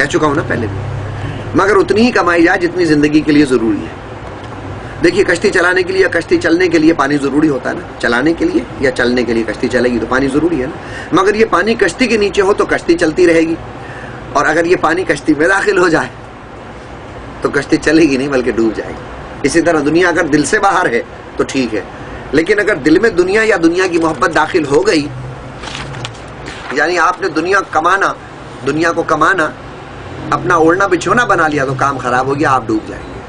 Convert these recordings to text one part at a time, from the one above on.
کہہ چکا ہوں نا پہلے بھی، مگر اتنی ہی کمائی جائے جتنی زندگی کے لیے ضروری ہے۔ دیکھیے کشتی چلانے کے لیے یا کشتی چلنے کے لیے پانی ضروری ہوتا ہے نا، چلانے کے لیے یا چلنے کے لیے کشتی چلے گی تو پانی ضروری ہے نا، مگر یہ پانی کشتی کے نیچے ہو تو کشتی چلتی رہے گی، اور اگر یہ پانی کشتی میں داخل ہو جائے تو کشتی چلے گی نہیں بلکہ ڈوب جائے گی۔ اسی طرح دنیا اگر دل سے باہر ہے تو ٹھیک ہے، لیکن اگر دل میں دنیا یا دنیا کی محبت داخل ہو گئی، یعنی آپ نے دنیا کو کمانا اپنا اوڑھنا بچھونا بنا لیا تو کام خراب ہو گیا، آپ ڈوب جائیں گے۔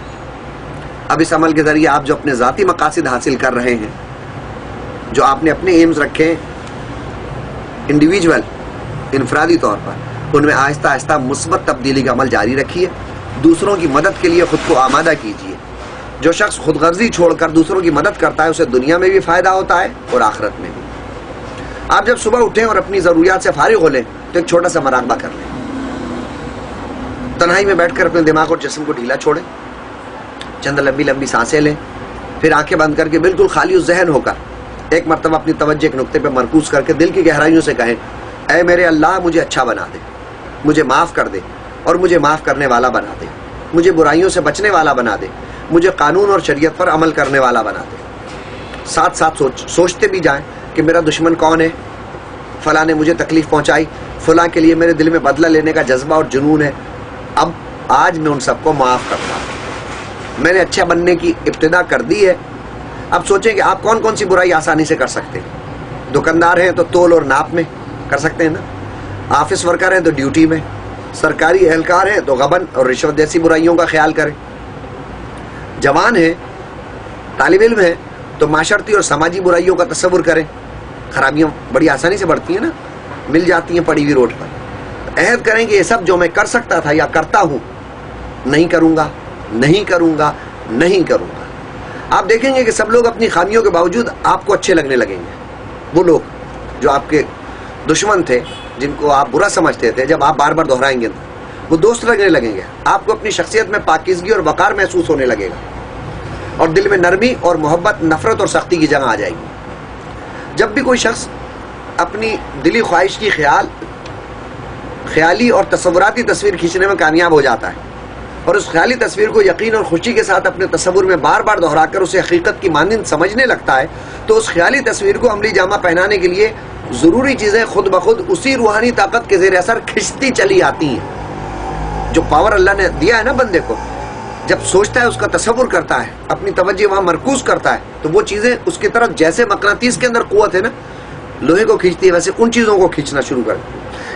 اب اس عمل کے ذریعے آپ جو اپنے ذاتی مقاصد حاصل کر رہے ہیں، جو آپ نے اپنے ایمز رکھے انڈیویجول انفرادی طور پر، ان میں آہستہ آہستہ مثبت تبدیلی کا عمل جاری رکھیے، دوسروں کی مدد کے لیے خود کو آمادہ کیجیے۔ جو شخص خود غرضی چھوڑ کر دوسروں کی مدد کرتا ہے اسے دنیا میں بھی فائدہ ہوتا ہے اور آخرت میں بھی۔ آپ جب صبح اٹھیں اور اپنی ضروریات سے فارغ ہو لیں تو ایک چھوٹا سا مراقبہ کر لیں، تنہائی میں بیٹھ کر اپنے دماغ اور جسم کو ڈھیلا چھوڑیں، چند لمبی لمبی سانسیں لیں، پھر آنکھیں بند کر کے بالکل خالی ذہن ہو کر ایک مرتبہ اپنی توجہ ایک نقطے پہ مرکوز کر کے دل کی گہرائیوں سے کہیں، اے میرے اللہ مجھے اچھا بنا دے، مجھے معاف کر دے اور مجھے معاف کرنے والا بنا دے، مجھے برائیوں سے بچنے والا بنا دے، مجھے قانون اور شریعت پر عمل کرنے والا بنا دے۔ ساتھ ساتھ سوچتے بھی جائیں کہ میرا دشمن کون ہے، فلاں نے مجھے تکلیف پہنچائی، فلاں کے لیے میرے دل میں بدلہ لینے کا جذبہ اور جنون ہے، اب آج میں ان سب کو معاف کرتا ہوں، میں نے اچھا بننے کی ابتدا کر دی ہے۔ اب سوچیں کہ آپ کون کون سی برائی آسانی سے کر سکتے ہیں۔ دکاندار ہیں تو تول اور ناپ میں کر سکتے ہیں نا، آفس ورکر ہیں تو ڈیوٹی میں، سرکاری اہلکار ہیں تو غبن اور رشوت جیسی برائیوں کا خیال کریں، جوان ہیں طالب علم ہیں تو معاشرتی اور سماجی برائیوں کا تصور کریں۔ خرابیاں بڑی آسانی سے بڑھتی ہیں نا، مل جاتی ہیں پڑی ہوئی روڈ پر۔ عہد کریں کہ یہ سب جو میں کر سکتا تھا یا کرتا ہوں نہیں کروں گا، نہیں کروں گا، نہیں کروں گا۔ آپ دیکھیں گے کہ سب لوگ اپنی خامیوں کے باوجود آپ کو اچھے لگنے لگیں گے۔ وہ لوگ جو آپ کے دشمن تھے، جن کو آپ برا سمجھتے تھے، جب آپ بار بار دہرائیں گے وہ دوست لگنے لگیں گے، آپ کو اپنی شخصیت میں پاکیزگی اور وقار محسوس ہونے لگے گا، اور دل میں نرمی اور محبت نفرت اور سختی کی جگہ آ جائے گی۔ جب بھی کوئی شخص اپنی دلی خواہش کی خیالی اور تصوراتی تصویر کھینچنے میں کامیاب ہو جاتا ہے، اور اس خیالی تصویر کو یقین اور خوشی کے ساتھ اپنے تصور میں بار بار دہرا کر اسے حقیقت کی مانند سمجھنے لگتا ہے، تو اس خیالی تصویر کو عملی جامہ پہنانے کے لیے ضروری چیزیں خود بخود اسی روحانی طاقت کے زیر اثر کھنچتی چلی آتی ہیں۔ جو پاور اللہ نے دیا ہے نا بندے کو، جب سوچتا ہے، اس کا تصور کرتا ہے، اپنی توجہ وہاں مرکوز کرتا ہے، تو وہ چیزیں اس کی طرف جیسے مقناطیس کے اندر قوت ہے نا، لوہے کو کھینچتی ہے، ویسے ان چیزوں کو کھینچنا شروع کر۔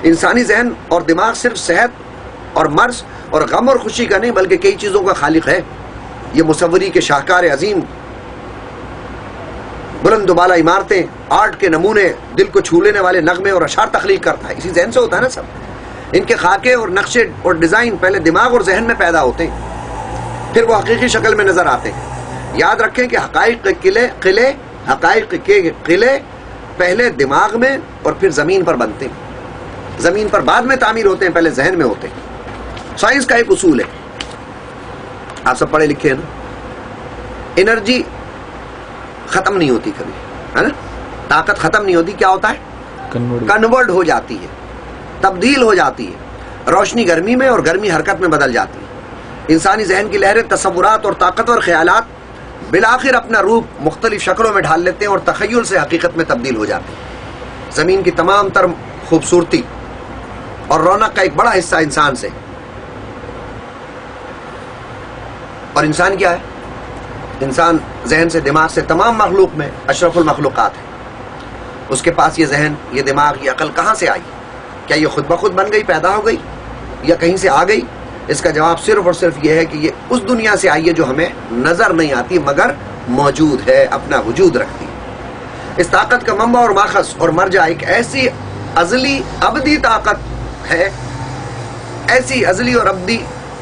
انسانی ذہن اور دماغ صرف صحت اور مرض اور غم اور خوشی کا نہیں بلکہ کئی چیزوں کا خالق ہے۔ یہ مصوری کے شاہکار عظیم، بلند و بالا عمارتیں، آرٹ کے نمونے، دل کو چھو لینے والے نغمے اور اشعار تخلیق کرتا ہے، اسی ذہن سے ہوتا ہے نا سب۔ ان کے خاکے اور نقشے اور ڈیزائن پہلے دماغ اور ذہن میں پیدا ہوتے ہیں، پھر وہ حقیقی شکل میں نظر آتے ہیں۔ یاد رکھیں کہ حقائق کے قلعے پہلے دماغ میں اور پھر زمین پر بنتے ہیں، زمین پر بعد میں تعمیر ہوتے ہیں، پہلے ذہن میں ہوتے ہیں۔ سائنس کا ایک اصول ہے، آپ سب پڑھے لکھے ہیں نا، انرجی ختم نہیں ہوتی کبھی، ہے نا، طاقت ختم نہیں ہوتی، کیا ہوتا ہے؟ کنورٹ ہو جاتی ہے، تبدیل ہو جاتی ہے۔ روشنی گرمی میں اور گرمی حرکت میں بدل جاتی ہے۔ انسانی ذہن کی لہریں تصورات اور طاقتور خیالات بالآخر اپنا روپ مختلف شکلوں میں ڈھال لیتے ہیں اور تخیل سے حقیقت میں تبدیل ہو جاتے ہیں۔ زمین کی تمام تر خوبصورتی اور رونق کا ایک بڑا حصہ انسان سے، اور انسان کیا ہے؟ انسان ذہن سے، دماغ سے تمام مخلوق میں اشرف المخلوقات ہے۔ اس کے پاس یہ ذہن، یہ دماغ، یہ عقل کہاں سے آئی؟ کیا یہ خود بخود بن گئی، پیدا ہو گئی، یا کہیں سے آ گئی؟ اس کا جواب صرف اور صرف یہ ہے کہ یہ اس دنیا سے آئی ہے جو ہمیں نظر نہیں آتی مگر موجود ہے، اپنا وجود رکھتی ہے۔ اس طاقت کا منبع اور ماخذ اور مرجع ایک ایسی ازلی ابدی طاقت ہے، ایسی ازلی اور ابدی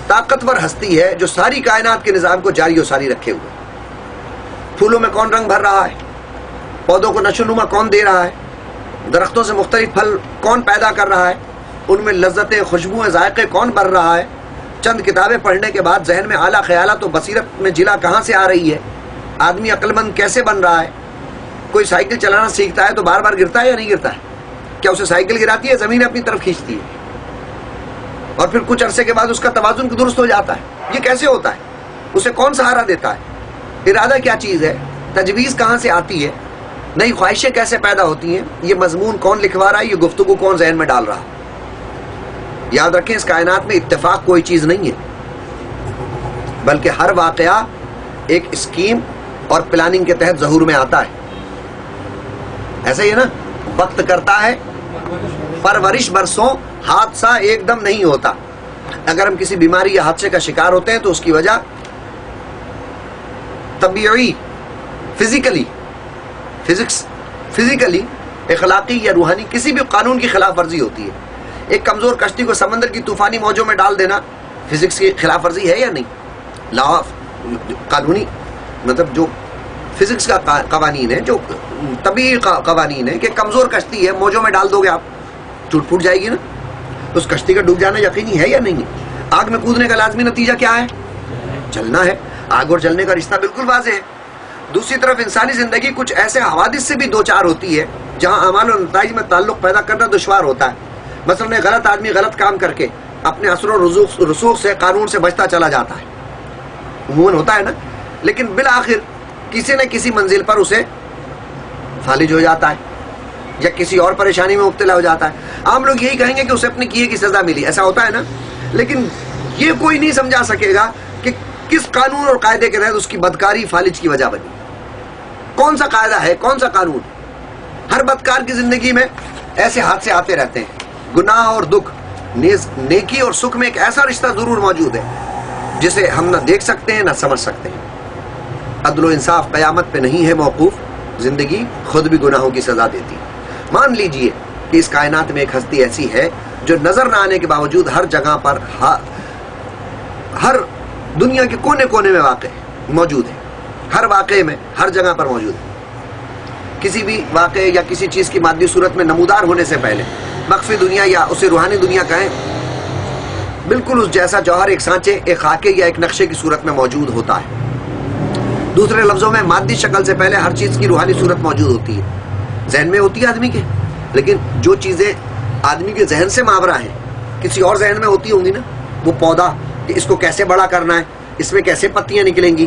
طاقتور ہستی ہے جو ساری کائنات کے نظام کو جاری و ساری رکھے ہوئے۔ پھولوں میں کون رنگ بھر رہا ہے، پودوں کو نشو و نما کون دے رہا ہے، درختوں سے مختلف پھل کون پیدا کر رہا ہے، ان میں لذتیں، خوشبوئیں، ذائقے کون بھر رہا ہے، چند کتابیں پڑھنے کے بعد ذہن میں اعلیٰ خیالات و بصیرت میں جلا کہاں سے آ رہی ہے، آدمی عقل مند کیسے بن رہا ہے۔ کوئی سائیکل چلانا سیکھتا ہے تو بار بار گرتا ہے یا نہیں گرتا ہے؟ کیا اسے سائیکل گراتی ہے، زمین اپنی طرف کھینچتی ہے؟ اور پھر کچھ عرصے کے بعد اس کا توازن درست ہو جاتا ہے. یہ کیسے ہوتا ہے؟ اسے کون سہارا دیتا ہے؟ ارادہ کیا چیز ہے؟ تجویز کہاں سے آتی ہے؟ نئی خواہشیں کیسے پیدا ہوتی ہیں؟ یہ مضمون کون لکھوا رہا ہے؟ یہ گفتگو کون ذہن میں ڈال رہا ہے؟ یاد رکھیں اس کائنات میں اتفاق کوئی چیز نہیں ہے، بلکہ ہر واقعہ ایک اسکیم اور پلاننگ کے تحت ظہور میں آتا ہے. ایسا ہی ہے نا، وقت کرتا ہے پرورش برسوں، حادثہ ایک دم نہیں ہوتا. اگر ہم کسی بیماری یا حادثے کا شکار ہوتے ہیں تو اس کی وجہ طبیعی، فزیکلی، اخلاقی یا روحانی کسی بھی قانون کی خلاف ورزی ہوتی ہے. ایک کمزور کشتی کو سمندر کی طوفانی موجوں میں ڈال دینا فزکس کی خلاف ورزی ہے یا نہیں؟ لا قانونی مطلب جو فزکس کا قوانین ہے، جو طبیعی قوانین ہے کہ کمزور کشتی ہے، موجوں میں ڈال دو گے آپ، ٹوٹ پھوٹ جائے گی نا. اس کشتی کا ڈوب جانا یقینی ہے یا نہیں ہے؟ آگ میں کودنے کا لازمی نتیجہ کیا ہے؟ جلنا ہے. آگ اور جلنے کا رشتہ بالکل واضح ہے. دوسری طرف انسانی زندگی کچھ ایسے حوادث سے بھی دوچار ہوتی ہے جہاں اعمال و نتائج میں تعلق پیدا کرنا دشوار ہوتا ہے. مثلاً ایک غلط آدمی غلط کام کر کے اپنے اثر و رسوخ سے، قانون سے بچتا چلا جاتا ہے. عموماً ہوتا ہے نا، لیکن بالآخر کسی نہ کسی منزل پر اسے فالج ہو جاتا ہے یا کسی اور پریشانی میں مبتلا ہو جاتا ہے. عام لوگ یہی کہیں گے کہ اسے اپنے کیے کی سزا ملی، ایسا ہوتا ہے نا، لیکن یہ کوئی نہیں سمجھا سکے گا کہ کس قانون اور قاعدے کے تحت اس کی بدکاری فالج کی وجہ بنی. کون سا قاعدہ ہے، کون سا قانون؟ ہر بدکار کی زندگی میں ایسے حادثے آتے رہتے ہیں. گناہ اور دکھ، نیکی اور سکھ میں ایک ایسا رشتہ ضرور موجود ہے جسے ہم نہ دیکھ سکتے ہیں نہ سمجھ سکتے ہیں. عدل و انصاف قیامت پہ نہیں ہے موقوف، زندگی خود بھی گناہوں کی سزا دیتی. مان لیجئے کہ اس کائنات میں ایک ہستی ایسی ہے جو نظر نہ آنے کے باوجود ہر جگہ پر، ہر دنیا کے کونے کونے میں واقع موجود ہے. ہر واقعے میں، ہر جگہ پر موجود ہے. کسی بھی واقعے یا کسی چیز کی مادی صورت میں نمودار ہونے سے پہلے مخفی دنیا یا اسے روحانی دنیا کہیں، بالکل اس جیسا جوہر ایک سانچے، ایک خاکے یا ایک نقشے کی صورت میں موجود ہوتا ہے. دوسرے لفظوں میں مادی شکل سے پہلے ہر چیز کی روحانی صورت موجود ہوتی ہے. ذہن میں ہوتی ہے آدمی کے، لیکن جو چیزیں آدمی کے ذہن سے ماورا ہیں کسی اور ذہن میں ہوتی ہوں گی نا. وہ پودا کہ اس کو کیسے بڑا کرنا ہے، اس میں کیسے پتیاں نکلیں گی،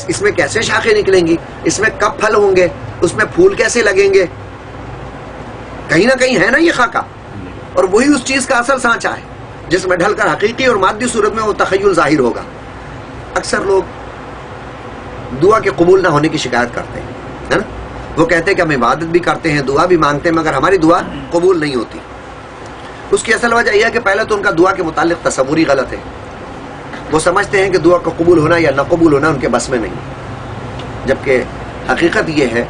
اس میں کیسے شاخیں نکلیں گی، اس میں کب پھل ہوں گے، اس میں پھول کیسے لگیں گے، کہیں نہ کہیں ہے نا یہ خاکہ. اور وہی اس چیز کا اصل سانچہ ہے جس میں ڈھل کر حقیقی اور مادی صورت میں وہ تخیل ظاہر ہوگا. اکثر لوگ دعا کے قبول نہ ہونے کی شکایت کرتے ہیں، ہے نا. وہ کہتے ہیں کہ ہم عبادت بھی کرتے ہیں، دعا بھی مانگتے ہیں، مگر ہماری دعا قبول نہیں ہوتی. اس کی اصل وجہ یہ ہے کہ پہلے تو ان کا دعا کے متعلق تصور ہی غلط ہے. وہ سمجھتے ہیں کہ دعا کا قبول ہونا یا نہ قبول ہونا ان کے بس میں نہیں، جبکہ حقیقت یہ ہے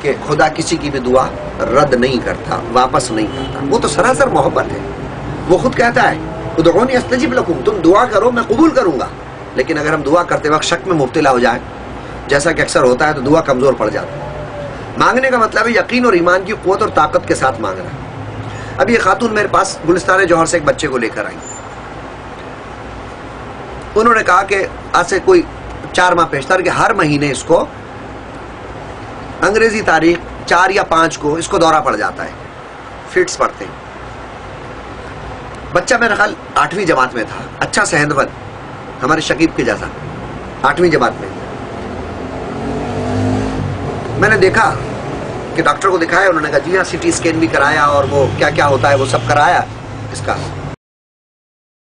کہ خدا کسی کی بھی دعا رد نہیں کرتا، واپس نہیں کرتا. وہ تو سراسر محبت ہے. وہ خود کہتا ہے ادعونی استجب لکم، تم دعا کرو میں قبول کروں گا. لیکن اگر ہم دعا کرتے وقت شک میں مبتلا ہو جائیں، جیسا کہ اکثر ہوتا ہے، تو دعا کمزور پڑ جاتی ہے. مانگنے کا مطلب ہے یقین اور ایمان کی قوت اور طاقت کے ساتھ مانگنا. اب یہ خاتون میرے پاس گلستان جوہر سے ایک بچے کو لے کر آئی. انہوں نے کہا کہ آج سے کوئی 4 ماہ پیشتر کہ ہر مہینے اس کو انگریزی تاریخ 4 یا 5 کو اس کو دورہ پڑ جاتا ہے، فٹس پڑتے ہیں. بچہ میرا خیال 8ویں جماعت میں تھا، اچھا صحت مند، ہمارے شکیب کے جیسا 8ویں جماعت میں. میں نے دیکھا کہ ڈاکٹر کو دکھایا، انہوں نے کہا جی ہاں CT اسکین بھی کرایا اور وہ کیا کیا ہوتا ہے وہ سب کرایا اس کا.